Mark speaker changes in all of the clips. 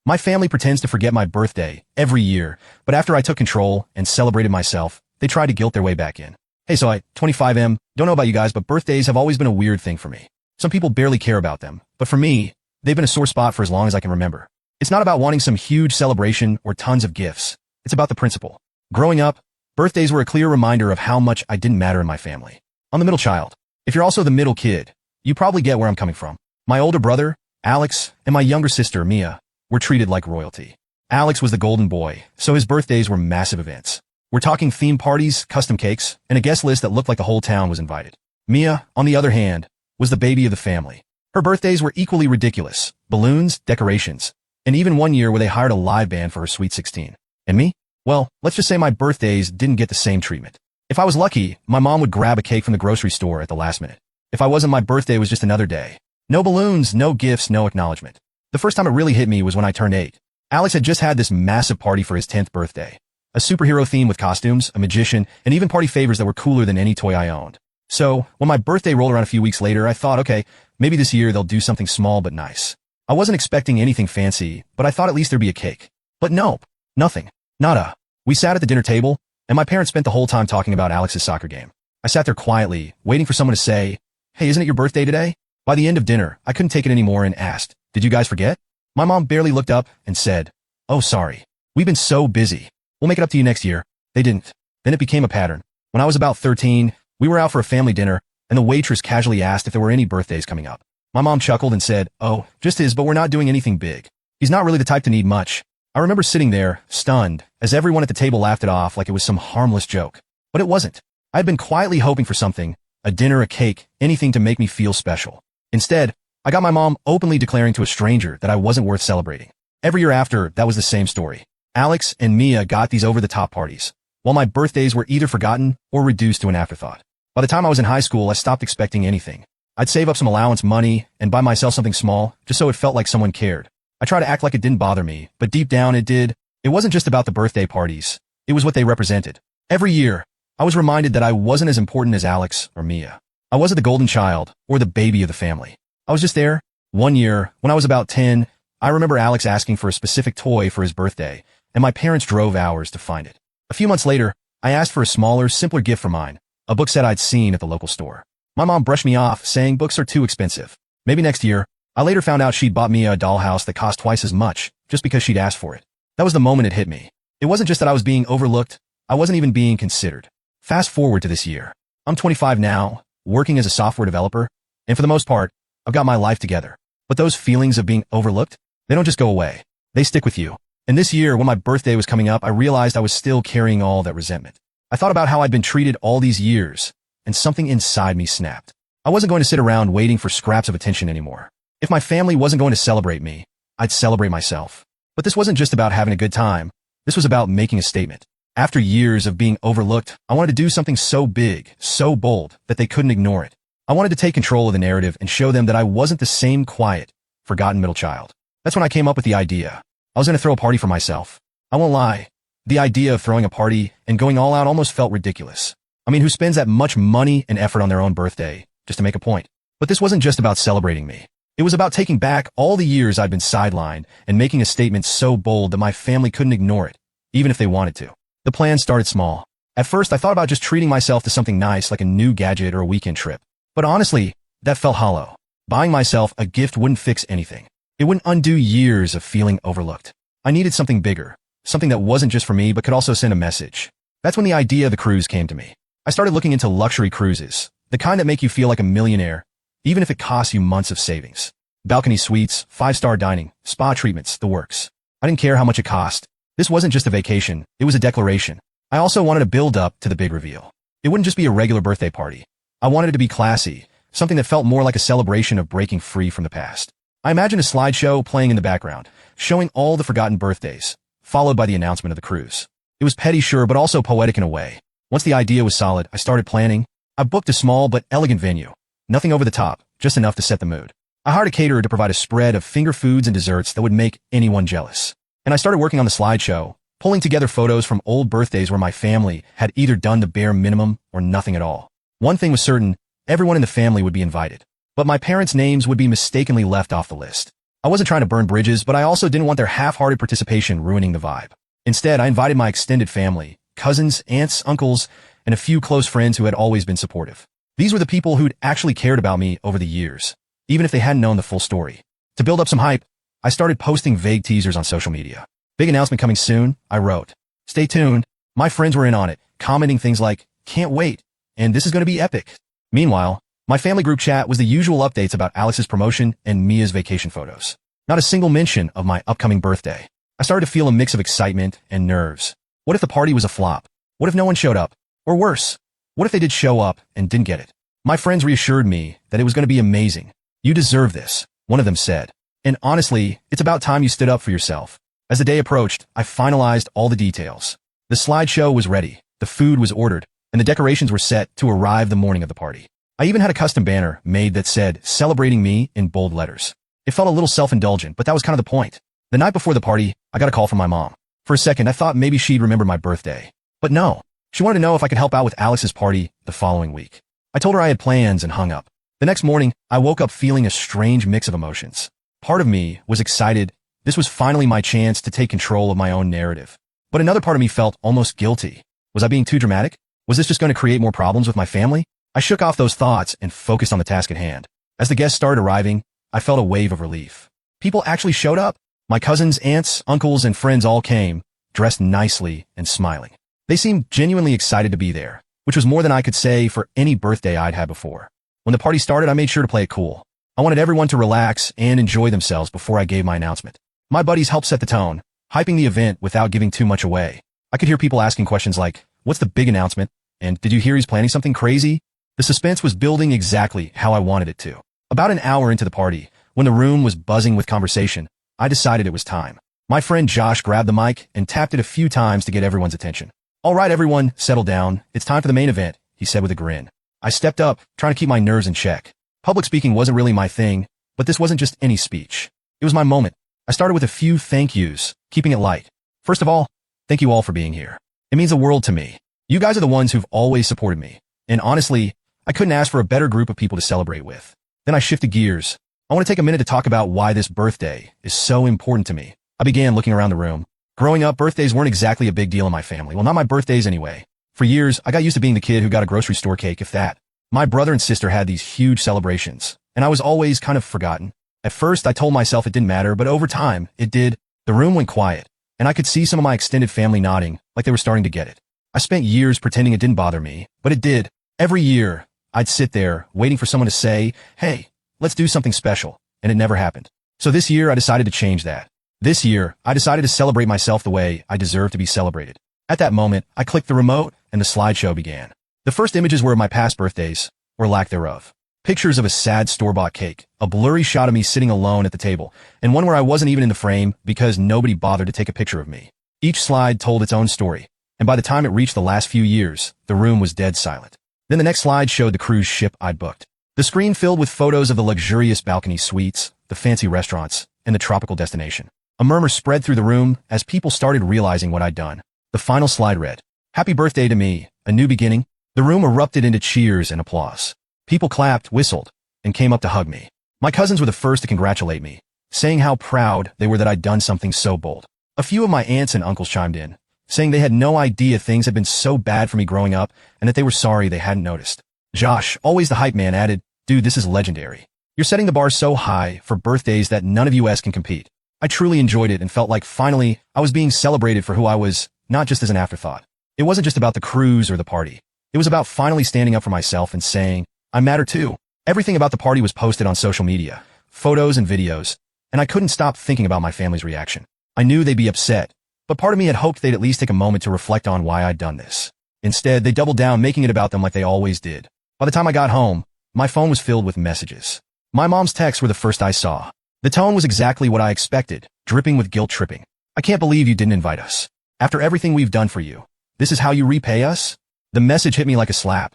Speaker 1: My family pretends to forget my birthday every year, but after I took control and celebrated myself, they tried to guilt their way back in. Hey, so 25M, don't know about you guys, but birthdays have always been a weird thing for me. Some people barely care about them, but for me, they've been a sore spot for as long as I can remember. It's not about wanting some huge celebration or tons of gifts. It's about the principle. Growing up, birthdays were a clear reminder of how much I didn't matter in my family. I'm the middle child. If you're also the middle kid, you probably get where I'm coming from. My older brother, Alex, and my younger sister, Mia, were treated like royalty. Alex was the golden boy, so his birthdays were massive events. We're talking theme parties, custom cakes, and a guest list that looked like the whole town was invited. Mia, on the other hand, was the baby of the family. Her birthdays were equally ridiculous. Balloons, decorations, and even one year where they hired a live band for her Sweet 16. And me? Well, let's just say my birthdays didn't get the same treatment. If I was lucky, my mom would grab a cake from the grocery store at the last minute. If I wasn't, my birthday was just another day. No balloons, no gifts, no acknowledgement. The first time it really hit me was when I turned 8. Alex had just had this massive party for his 10th birthday. A superhero theme with costumes, a magician, and even party favors that were cooler than any toy I owned. So, when my birthday rolled around a few weeks later, I thought, okay, maybe this year they'll do something small but nice. I wasn't expecting anything fancy, but I thought at least there'd be a cake. But nope, nothing. Nada. We sat at the dinner table, and my parents spent the whole time talking about Alex's soccer game. I sat there quietly, waiting for someone to say, "Hey, isn't it your birthday today?" By the end of dinner, I couldn't take it anymore and asked, "Did you guys forget?" My mom barely looked up and said, "Oh, sorry. We've been so busy. We'll make it up to you next year." They didn't. Then it became a pattern. When I was about 13, we were out for a family dinner, and the waitress casually asked if there were any birthdays coming up. My mom chuckled and said, "Oh, just his, but we're not doing anything big. He's not really the type to need much." I remember sitting there, stunned, as everyone at the table laughed it off like it was some harmless joke. But it wasn't. I had been quietly hoping for something, a dinner, a cake, anything to make me feel special. Instead, I got my mom openly declaring to a stranger that I wasn't worth celebrating. Every year after, that was the same story. Alex and Mia got these over-the-top parties, while my birthdays were either forgotten or reduced to an afterthought. By the time I was in high school, I stopped expecting anything. I'd save up some allowance money and buy myself something small, just so it felt like someone cared. I tried to act like it didn't bother me, but deep down it did. It wasn't just about the birthday parties. It was what they represented. Every year, I was reminded that I wasn't as important as Alex or Mia. I wasn't the golden child or the baby of the family. I was just there. One year, when I was about 10, I remember Alex asking for a specific toy for his birthday, and my parents drove hours to find it. A few months later, I asked for a smaller, simpler gift for mine, a book set I'd seen at the local store. My mom brushed me off, saying books are too expensive. Maybe next year. I later found out she'd bought me a dollhouse that cost twice as much, just because she'd asked for it. That was the moment it hit me. It wasn't just that I was being overlooked, I wasn't even being considered. Fast forward to this year. I'm 25 now, working as a software developer, and for the most part, I've got my life together. But those feelings of being overlooked, they don't just go away. They stick with you. And this year, when my birthday was coming up, I realized I was still carrying all that resentment. I thought about how I'd been treated all these years, and something inside me snapped. I wasn't going to sit around waiting for scraps of attention anymore. If my family wasn't going to celebrate me, I'd celebrate myself. But this wasn't just about having a good time. This was about making a statement. After years of being overlooked, I wanted to do something so big, so bold, that they couldn't ignore it. I wanted to take control of the narrative and show them that I wasn't the same quiet, forgotten middle child. That's when I came up with the idea. I was going to throw a party for myself. I won't lie. The idea of throwing a party and going all out almost felt ridiculous. I mean, who spends that much money and effort on their own birthday just to make a point? But this wasn't just about celebrating me. It was about taking back all the years I'd been sidelined and making a statement so bold that my family couldn't ignore it, even if they wanted to. The plan started small. At first, I thought about just treating myself to something nice like a new gadget or a weekend trip. But honestly, that felt hollow. Buying myself a gift wouldn't fix anything. It wouldn't undo years of feeling overlooked. I needed something bigger, something that wasn't just for me but could also send a message. That's when the idea of the cruise came to me. I started looking into luxury cruises, the kind that make you feel like a millionaire, even if it costs you months of savings. Balcony suites, 5-star dining, spa treatments, the works. I didn't care how much it cost. This wasn't just a vacation, it was a declaration. I also wanted to build up to the big reveal. It wouldn't just be a regular birthday party. I wanted it to be classy, something that felt more like a celebration of breaking free from the past. I imagined a slideshow playing in the background, showing all the forgotten birthdays, followed by the announcement of the cruise. It was petty, sure, but also poetic in a way. Once the idea was solid, I started planning. I booked a small but elegant venue. Nothing over the top, just enough to set the mood. I hired a caterer to provide a spread of finger foods and desserts that would make anyone jealous. And I started working on the slideshow, pulling together photos from old birthdays where my family had either done the bare minimum or nothing at all. One thing was certain, everyone in the family would be invited. But my parents' names would be mistakenly left off the list. I wasn't trying to burn bridges, but I also didn't want their half-hearted participation ruining the vibe. Instead, I invited my extended family, cousins, aunts, uncles, and a few close friends who had always been supportive. These were the people who'd actually cared about me over the years, even if they hadn't known the full story. To build up some hype, I started posting vague teasers on social media. Big announcement coming soon, I wrote. Stay tuned. My friends were in on it, commenting things like, can't wait, and this is going to be epic. Meanwhile, my family group chat was the usual updates about Alex's promotion and Mia's vacation photos. Not a single mention of my upcoming birthday. I started to feel a mix of excitement and nerves. What if the party was a flop? What if no one showed up? Or worse, what if they did show up and didn't get it? My friends reassured me that it was going to be amazing. You deserve this, one of them said. And honestly, it's about time you stood up for yourself. As the day approached, I finalized all the details. The slideshow was ready, the food was ordered, and the decorations were set to arrive the morning of the party. I even had a custom banner made that said, celebrating me in bold letters. It felt a little self-indulgent, but that was kind of the point. The night before the party, I got a call from my mom. For a second, I thought maybe she'd remember my birthday. But no, she wanted to know if I could help out with Alex's party the following week. I told her I had plans and hung up. The next morning, I woke up feeling a strange mix of emotions. Part of me was excited. This was finally my chance to take control of my own narrative. But another part of me felt almost guilty. Was I being too dramatic? Was this just going to create more problems with my family? I shook off those thoughts and focused on the task at hand. As the guests started arriving, I felt a wave of relief. People actually showed up. My cousins, aunts, uncles, and friends all came, dressed nicely and smiling. They seemed genuinely excited to be there, which was more than I could say for any birthday I'd had before. When the party started, I made sure to play it cool. I wanted everyone to relax and enjoy themselves before I gave my announcement. My buddies helped set the tone, hyping the event without giving too much away. I could hear people asking questions like, what's the big announcement? And did you hear he's planning something crazy? The suspense was building exactly how I wanted it to. About an hour into the party, when the room was buzzing with conversation, I decided it was time. My friend Josh grabbed the mic and tapped it a few times to get everyone's attention. All right, everyone, settle down. It's time for the main event, he said with a grin. I stepped up, trying to keep my nerves in check. Public speaking wasn't really my thing, but this wasn't just any speech. It was my moment. I started with a few thank yous, keeping it light. First of all, thank you all for being here. It means the world to me. You guys are the ones who've always supported me. And honestly, I couldn't ask for a better group of people to celebrate with. Then I shifted gears. I want to take a minute to talk about why this birthday is so important to me. I began looking around the room. Growing up, birthdays weren't exactly a big deal in my family. Well, not my birthdays anyway. For years, I got used to being the kid who got a grocery store cake, if that. My brother and sister had these huge celebrations, and I was always kind of forgotten. At first, I told myself it didn't matter, but over time, it did. The room went quiet, and I could see some of my extended family nodding, like they were starting to get it. I spent years pretending it didn't bother me, but it did. Every year, I'd sit there, waiting for someone to say, hey, let's do something special, and it never happened. So this year, I decided to change that. This year, I decided to celebrate myself the way I deserve to be celebrated. At that moment, I clicked the remote, and the slideshow began. The first images were of my past birthdays, or lack thereof. Pictures of a sad store-bought cake, a blurry shot of me sitting alone at the table, and one where I wasn't even in the frame because nobody bothered to take a picture of me. Each slide told its own story, and by the time it reached the last few years, the room was dead silent. Then the next slide showed the cruise ship I'd booked. The screen filled with photos of the luxurious balcony suites, the fancy restaurants, and the tropical destination. A murmur spread through the room as people started realizing what I'd done. The final slide read, "Happy birthday to me, a new beginning." The room erupted into cheers and applause. People clapped, whistled, and came up to hug me. My cousins were the first to congratulate me, saying how proud they were that I'd done something so bold. A few of my aunts and uncles chimed in, saying they had no idea things had been so bad for me growing up and that they were sorry they hadn't noticed. Josh, always the hype man, added, "Dude, this is legendary. You're setting the bar so high for birthdays that none of us can compete." I truly enjoyed it and felt like finally I was being celebrated for who I was, not just as an afterthought. It wasn't just about the cruise or the party. It was about finally standing up for myself and saying, I matter too. Everything about the party was posted on social media, photos and videos, and I couldn't stop thinking about my family's reaction. I knew they'd be upset, but part of me had hoped they'd at least take a moment to reflect on why I'd done this. Instead, they doubled down, making it about them like they always did. By the time I got home, my phone was filled with messages. My mom's texts were the first I saw. The tone was exactly what I expected, dripping with guilt tripping. "I can't believe you didn't invite us. After everything we've done for you, this is how you repay us?" The message hit me like a slap.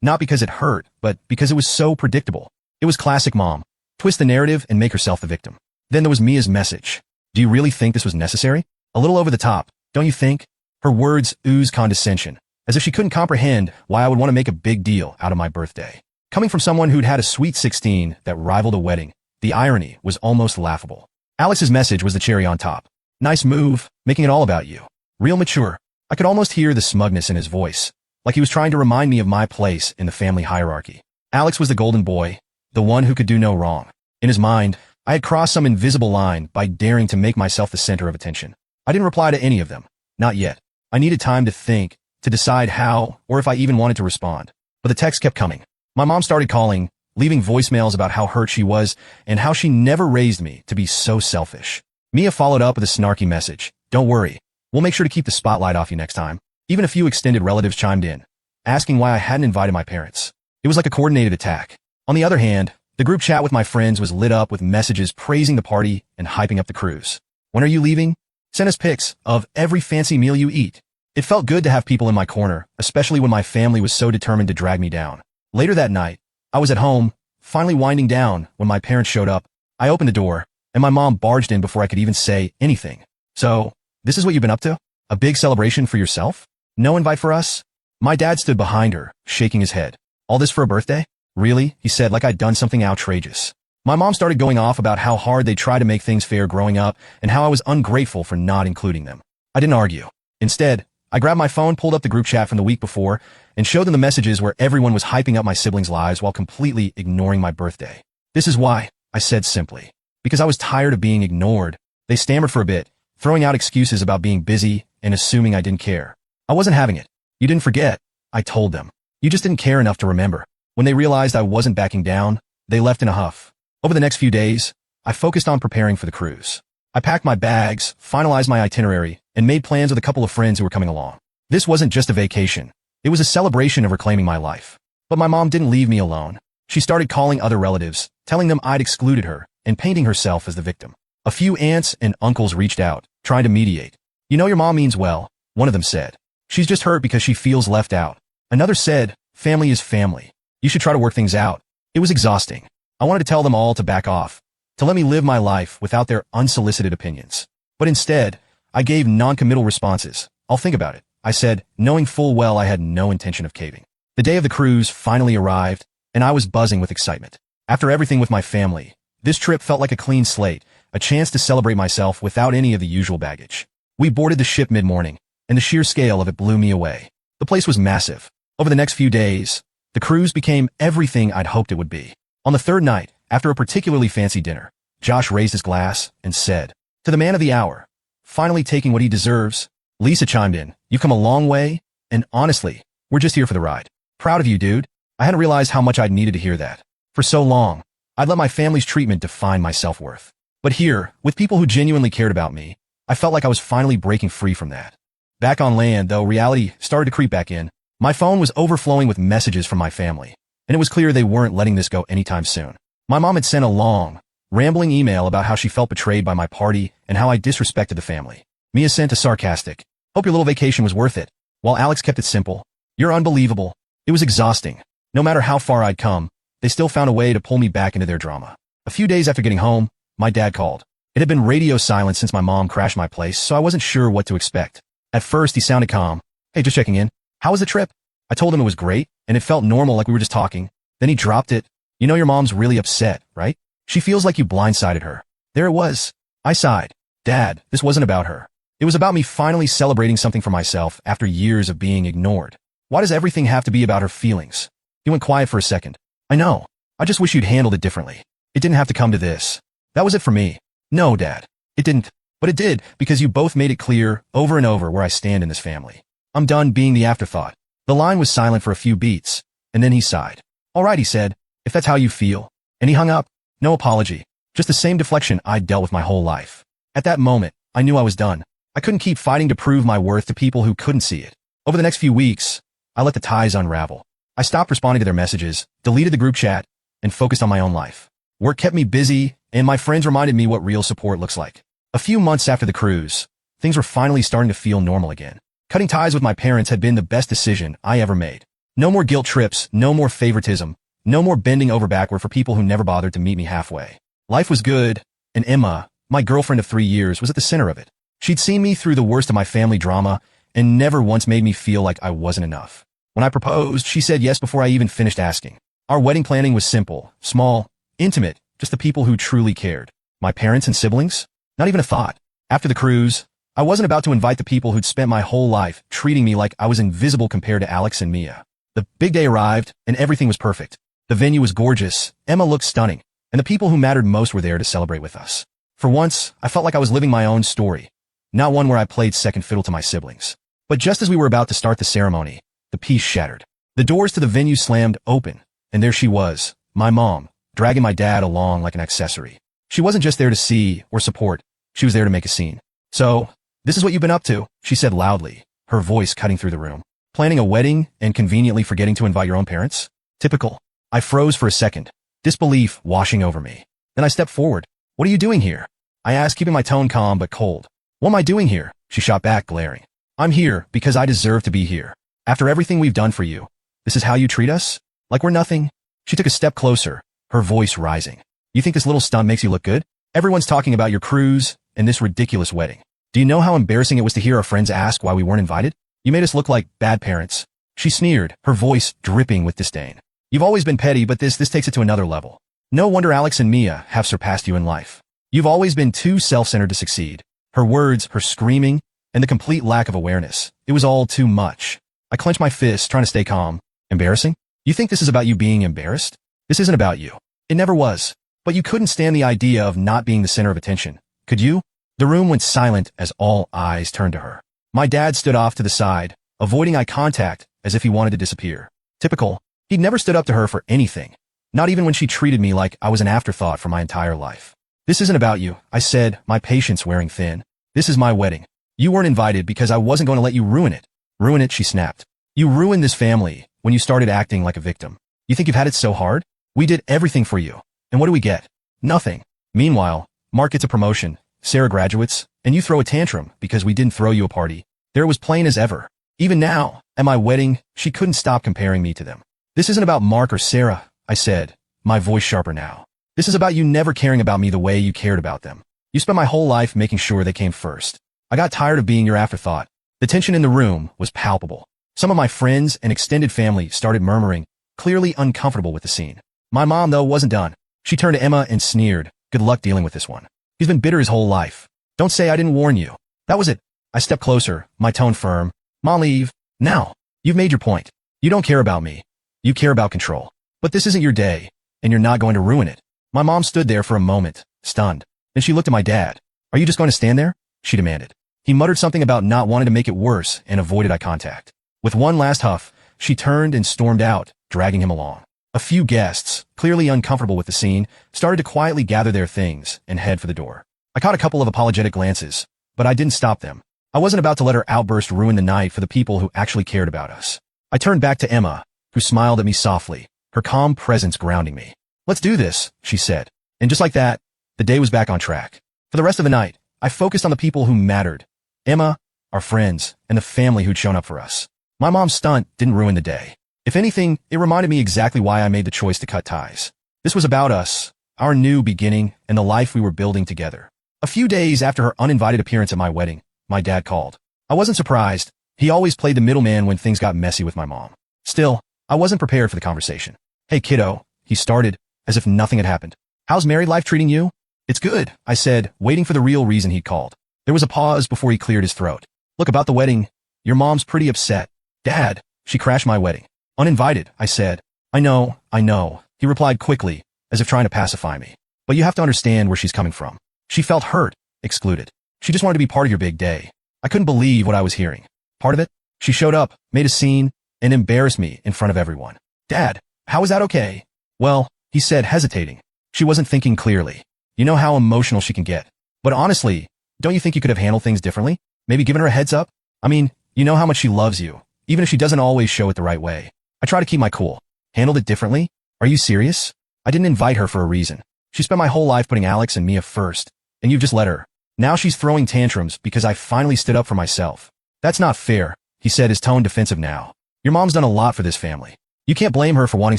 Speaker 1: Not because it hurt, but because it was so predictable. It was classic mom. Twist the narrative and make herself the victim. Then there was Mia's message. "Do you really think this was necessary? A little over the top, don't you think?" Her words oozed condescension, as if she couldn't comprehend why I would want to make a big deal out of my birthday. Coming from someone who'd had a sweet 16 that rivaled a wedding, the irony was almost laughable. Alex's message was the cherry on top. Nice move, making it all about you. Real mature. I could almost hear the smugness in his voice, like he was trying to remind me of my place in the family hierarchy. Alex was the golden boy, the one who could do no wrong. In his mind, I had crossed some invisible line by daring to make myself the center of attention. I didn't reply to any of them. Not yet. I needed time to think, to decide how, or if I even wanted to respond. But the text kept coming. My mom started calling, leaving voicemails about how hurt she was and how she never raised me to be so selfish. Mia followed up with a snarky message. Don't worry. We'll make sure to keep the spotlight off you next time. Even a few extended relatives chimed in, asking why I hadn't invited my parents. It was like a coordinated attack. On the other hand, the group chat with my friends was lit up with messages praising the party and hyping up the cruise. When are you leaving? Send us pics of every fancy meal you eat. It felt good to have people in my corner, especially when my family was so determined to drag me down. Later that night, I was at home, finally winding down when my parents showed up. I opened the door, and my mom barged in before I could even say anything. So, this is what you've been up to? A big celebration for yourself? No invite for us? My dad stood behind her, shaking his head. All this for a birthday? Really? He said, like I'd done something outrageous. My mom started going off about how hard they tried to make things fair growing up and how I was ungrateful for not including them. I didn't argue. Instead, I grabbed my phone, pulled up the group chat from the week before, and showed them the messages where everyone was hyping up my siblings' lives while completely ignoring my birthday. This is why, I said simply. Because I was tired of being ignored. They stammered for a bit, throwing out excuses about being busy and assuming I didn't care. I wasn't having it. You didn't forget, I told them. You just didn't care enough to remember. When they realized I wasn't backing down, they left in a huff. Over the next few days, I focused on preparing for the cruise. I packed my bags, finalized my itinerary, and made plans with a couple of friends who were coming along. This wasn't just a vacation. It was a celebration of reclaiming my life. But my mom didn't leave me alone. She started calling other relatives, telling them I'd excluded her, and painting herself as the victim. A few aunts and uncles reached out, trying to mediate. You know your mom means well, one of them said. She's just hurt because she feels left out. Another said, family is family. You should try to work things out. It was exhausting. I wanted to tell them all to back off, to let me live my life without their unsolicited opinions. But instead, I gave non-committal responses. I'll think about it, I said, knowing full well I had no intention of caving. The day of the cruise finally arrived, and I was buzzing with excitement. After everything with my family, this trip felt like a clean slate, a chance to celebrate myself without any of the usual baggage. We boarded the ship mid-morning, and the sheer scale of it blew me away. The place was massive. Over the next few days, the cruise became everything I'd hoped it would be. On the third night, after a particularly fancy dinner, Josh raised his glass and said, to the man of the hour, finally taking what he deserves, Lisa chimed in, you've come a long way, and honestly, we're just here for the ride. Proud of you, dude. I hadn't realized how much I'd needed to hear that. For so long, I'd let my family's treatment define my self-worth. But here, with people who genuinely cared about me, I felt like I was finally breaking free from that. Back on land, though, reality started to creep back in. My phone was overflowing with messages from my family, and it was clear they weren't letting this go anytime soon. My mom had sent a long, rambling email about how she felt betrayed by my party and how I disrespected the family. Mia sent a sarcastic, hope your little vacation was worth it, while Alex kept it simple. You're unbelievable. It was exhausting. No matter how far I'd come, they still found a way to pull me back into their drama. A few days after getting home, my dad called. It had been radio silent since my mom crashed my place, so I wasn't sure what to expect. At first, he sounded calm. Hey, just checking in. How was the trip? I told him it was great, and it felt normal like we were just talking. Then he dropped it. You know your mom's really upset, right? She feels like you blindsided her. There it was. I sighed. Dad, this wasn't about her. It was about me finally celebrating something for myself after years of being ignored. Why does everything have to be about her feelings? He went quiet for a second. I know. I just wish you'd handled it differently. It didn't have to come to this. That was it for me. No, Dad. It didn't. But it did, because you both made it clear, over and over, where I stand in this family. I'm done being the afterthought. The line was silent for a few beats, and then he sighed. All right, he said, if that's how you feel. And he hung up. No apology. Just the same deflection I'd dealt with my whole life. At that moment, I knew I was done. I couldn't keep fighting to prove my worth to people who couldn't see it. Over the next few weeks, I let the ties unravel. I stopped responding to their messages, deleted the group chat, and focused on my own life. Work kept me busy, and my friends reminded me what real support looks like. A few months after the cruise, things were finally starting to feel normal again. Cutting ties with my parents had been the best decision I ever made. No more guilt trips, no more favoritism, no more bending over backward for people who never bothered to meet me halfway. Life was good, and Emma, my girlfriend of 3 years, was at the center of it. She'd seen me through the worst of my family drama and never once made me feel like I wasn't enough. When I proposed, she said yes before I even finished asking. Our wedding planning was simple, small, intimate, just the people who truly cared. My parents and siblings? Not even a thought. After the cruise, I wasn't about to invite the people who'd spent my whole life treating me like I was invisible compared to Alex and Mia. The big day arrived, and everything was perfect. The venue was gorgeous, Emma looked stunning, and the people who mattered most were there to celebrate with us. For once, I felt like I was living my own story, not one where I played second fiddle to my siblings. But just as we were about to start the ceremony, the piece shattered. The doors to the venue slammed open, and there she was, my mom, dragging my dad along like an accessory. She wasn't just there to see or support, she was there to make a scene. So, this is what you've been up to, she said loudly, her voice cutting through the room. Planning a wedding and conveniently forgetting to invite your own parents? Typical. I froze for a second, disbelief washing over me. Then I stepped forward. What are you doing here? I asked, keeping my tone calm but cold. What am I doing here? She shot back, glaring. I'm here because I deserve to be here. After everything we've done for you, this is how you treat us? Like we're nothing? She took a step closer, her voice rising. You think this little stunt makes you look good? Everyone's talking about your cruise and this ridiculous wedding. Do you know how embarrassing it was to hear our friends ask why we weren't invited? You made us look like bad parents. She sneered, her voice dripping with disdain. You've always been petty, but this takes it to another level. No wonder Alex and Mia have surpassed you in life. You've always been too self-centered to succeed. Her words, her screaming, and the complete lack of awareness. It was all too much. I clenched my fist, trying to stay calm. Embarrassing? You think this is about you being embarrassed? This isn't about you. It never was. But you couldn't stand the idea of not being the center of attention, could you? The room went silent as all eyes turned to her. My dad stood off to the side, avoiding eye contact as if he wanted to disappear. Typical. He'd never stood up to her for anything, not even when she treated me like I was an afterthought for my entire life. This isn't about you, I said, my patience wearing thin. This is my wedding. You weren't invited because I wasn't going to let you ruin it. Ruin it, she snapped. You ruined this family when you started acting like a victim. You think you've had it so hard? We did everything for you. And what do we get? Nothing. Meanwhile, Mark gets a promotion, Sarah graduates, and you throw a tantrum because we didn't throw you a party. There it was plain as ever. Even now, at my wedding, she couldn't stop comparing me to them. This isn't about Mark or Sarah, I said, my voice sharper now. This is about you never caring about me the way you cared about them. You spent my whole life making sure they came first. I got tired of being your afterthought. The tension in the room was palpable. Some of my friends and extended family started murmuring, clearly uncomfortable with the scene. My mom, though, wasn't done. She turned to Emma and sneered, good luck dealing with this one. He's been bitter his whole life. Don't say I didn't warn you. That was it. I stepped closer, my tone firm. Mom, leave. Now. You've made your point. You don't care about me. You care about control. But this isn't your day, and you're not going to ruin it. My mom stood there for a moment, stunned. Then she looked at my dad. Are you just going to stand there? She demanded. He muttered something about not wanting to make it worse and avoided eye contact. With one last huff, she turned and stormed out, dragging him along. A few guests, clearly uncomfortable with the scene, started to quietly gather their things and head for the door. I caught a couple of apologetic glances, but I didn't stop them. I wasn't about to let her outburst ruin the night for the people who actually cared about us. I turned back to Emma, who smiled at me softly, her calm presence grounding me. Let's do this, she said. And just like that, the day was back on track. For the rest of the night, I focused on the people who mattered. Emma, our friends, and the family who'd shown up for us. My mom's stunt didn't ruin the day. If anything, it reminded me exactly why I made the choice to cut ties. This was about us, our new beginning, and the life we were building together. A few days after her uninvited appearance at my wedding, my dad called. I wasn't surprised. He always played the middleman when things got messy with my mom. Still, I wasn't prepared for the conversation. Hey kiddo, he started, as if nothing had happened. How's married life treating you? It's good, I said, waiting for the real reason he'd called. There was a pause before he cleared his throat. Look, about the wedding, your mom's pretty upset. Dad, she crashed my wedding. Uninvited, I said. I know, he replied quickly, as if trying to pacify me. But you have to understand where she's coming from. She felt hurt, excluded. She just wanted to be part of your big day. I couldn't believe what I was hearing. Part of it? She showed up, made a scene, and embarrassed me in front of everyone. Dad, how is that okay? Well, he said, hesitating. She wasn't thinking clearly. You know how emotional she can get. But honestly, don't you think you could have handled things differently? Maybe given her a heads up? I mean, you know how much she loves you, even if she doesn't always show it the right way. I try to keep my cool. Handled it differently? Are you serious? I didn't invite her for a reason. She spent my whole life putting Alex and Mia first, and you've just let her. Now she's throwing tantrums because I finally stood up for myself. That's not fair, he said, his tone defensive now. Your mom's done a lot for this family. You can't blame her for wanting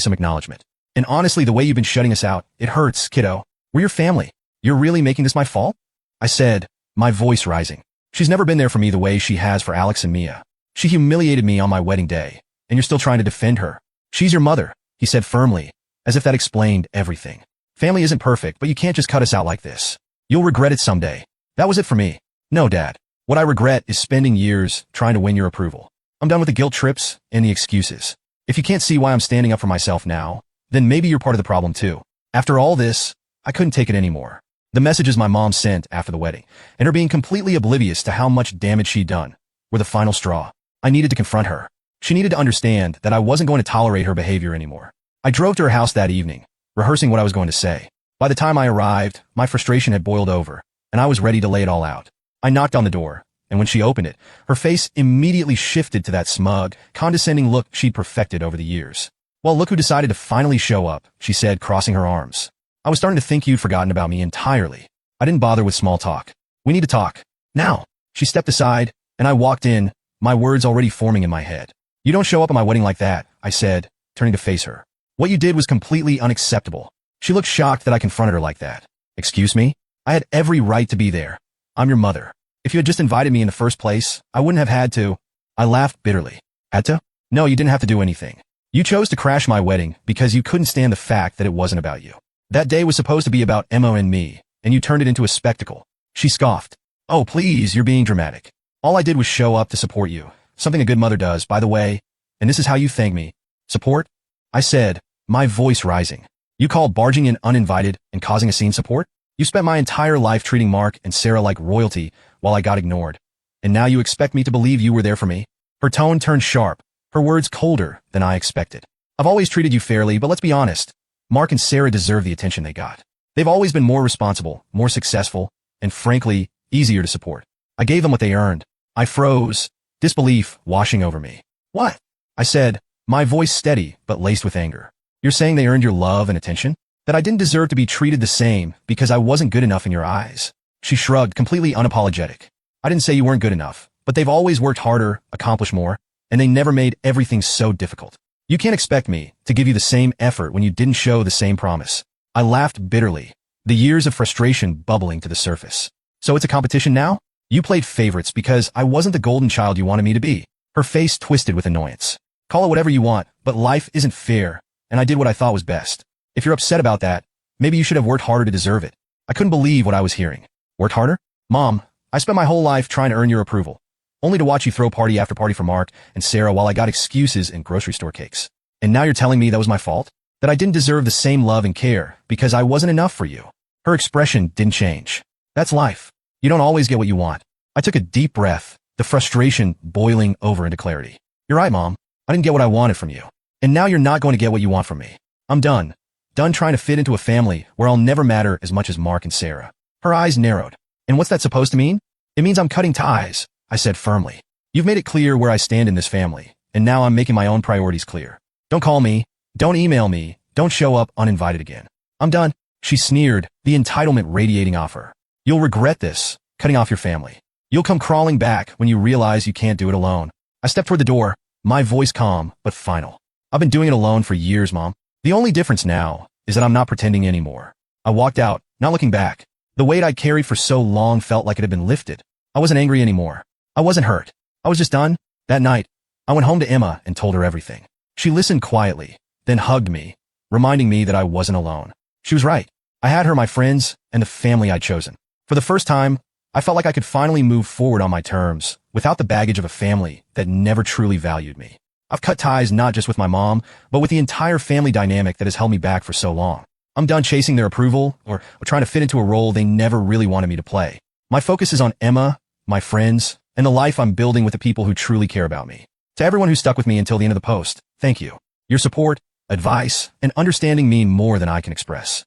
Speaker 1: some acknowledgement. And honestly, the way you've been shutting us out, it hurts, kiddo. We're your family. You're really making this my fault? I said, my voice rising. She's never been there for me the way she has for Alex and Mia. She humiliated me on my wedding day, and you're still trying to defend her. She's your mother, he said firmly, as if that explained everything. Family isn't perfect, but you can't just cut us out like this. You'll regret it someday. That was it for me. No, Dad. What I regret is spending years trying to win your approval. I'm done with the guilt trips and the excuses. If you can't see why I'm standing up for myself now, then maybe you're part of the problem too. After all this, I couldn't take it anymore. The messages my mom sent after the wedding, and her being completely oblivious to how much damage she'd done, were the final straw. I needed to confront her. She needed to understand that I wasn't going to tolerate her behavior anymore. I drove to her house that evening, rehearsing what I was going to say. By the time I arrived, my frustration had boiled over, and I was ready to lay it all out. I knocked on the door, and when she opened it, her face immediately shifted to that smug, condescending look she'd perfected over the years. "Well, look who decided to finally show up," she said, crossing her arms. "I was starting to think you'd forgotten about me entirely. I didn't bother with small talk. We need to talk. Now." She stepped aside, and I walked in, my words already forming in my head. "You don't show up at my wedding like that," I said, turning to face her. "What you did was completely unacceptable." She looked shocked that I confronted her like that. "Excuse me? I had every right to be there. I'm your mother. If you had just invited me in the first place, I wouldn't have had to." I laughed bitterly. "Had to? No, you didn't have to do anything. You chose to crash my wedding because you couldn't stand the fact that it wasn't about you. That day was supposed to be about Emma and me, and you turned it into a spectacle." She scoffed. "Oh, please, you're being dramatic. All I did was show up to support you. Something a good mother does, by the way. And this is how you thank me. Support?" I said, my voice rising. "You call barging in uninvited and causing a scene support? You spent my entire life treating Mark and Sarah like royalty while I got ignored. And now you expect me to believe you were there for me?" Her tone turned sharp, her words colder than I expected. "I've always treated you fairly, but let's be honest. Mark and Sarah deserve the attention they got. They've always been more responsible, more successful, and frankly, easier to support. I gave them what they earned." I froze, disbelief washing over me. "What?" I said, my voice steady but laced with anger. "You're saying they earned your love and attention? That I didn't deserve to be treated the same because I wasn't good enough in your eyes?" She shrugged, completely unapologetic. "I didn't say you weren't good enough, but they've always worked harder, accomplished more, and they never made everything so difficult. You can't expect me to give you the same effort when you didn't show the same promise." I laughed bitterly, the years of frustration bubbling to the surface. "So it's a competition now? You played favorites because I wasn't the golden child you wanted me to be." Her face twisted with annoyance. "Call it whatever you want, but life isn't fair, and I did what I thought was best. If you're upset about that, maybe you should have worked harder to deserve it." I couldn't believe what I was hearing. "Worked harder? Mom, I spent my whole life trying to earn your approval, only to watch you throw party after party for Mark and Sarah while I got excuses and grocery store cakes. And now you're telling me that was my fault? That I didn't deserve the same love and care because I wasn't enough for you?" Her expression didn't change. "That's life. You don't always get what you want." I took a deep breath, the frustration boiling over into clarity. "You're right, Mom. I didn't get what I wanted from you. And now you're not going to get what you want from me. I'm done. Done trying to fit into a family where I'll never matter as much as Mark and Sarah." Her eyes narrowed. "And what's that supposed to mean?" "It means I'm cutting ties," I said firmly. "You've made it clear where I stand in this family, and now I'm making my own priorities clear. Don't call me, don't email me, don't show up uninvited again. I'm done." She sneered, the entitlement radiating off her. "You'll regret this, cutting off your family. You'll come crawling back when you realize you can't do it alone." I stepped toward the door, my voice calm but final. "I've been doing it alone for years, Mom. The only difference now is that I'm not pretending anymore." I walked out, not looking back. The weight I'd carried for so long felt like it had been lifted. I wasn't angry anymore. I wasn't hurt. I was just done. That night, I went home to Emma and told her everything. She listened quietly, then hugged me, reminding me that I wasn't alone. She was right. I had her, my friends, and the family I'd chosen. For the first time, I felt like I could finally move forward on my terms, without the baggage of a family that never truly valued me. I've cut ties not just with my mom, but with the entire family dynamic that has held me back for so long. I'm done chasing their approval or trying to fit into a role they never really wanted me to play. My focus is on Emma, my friends, and the life I'm building with the people who truly care about me. To everyone who stuck with me until the end of the post, thank you. Your support, advice, and understanding mean more than I can express.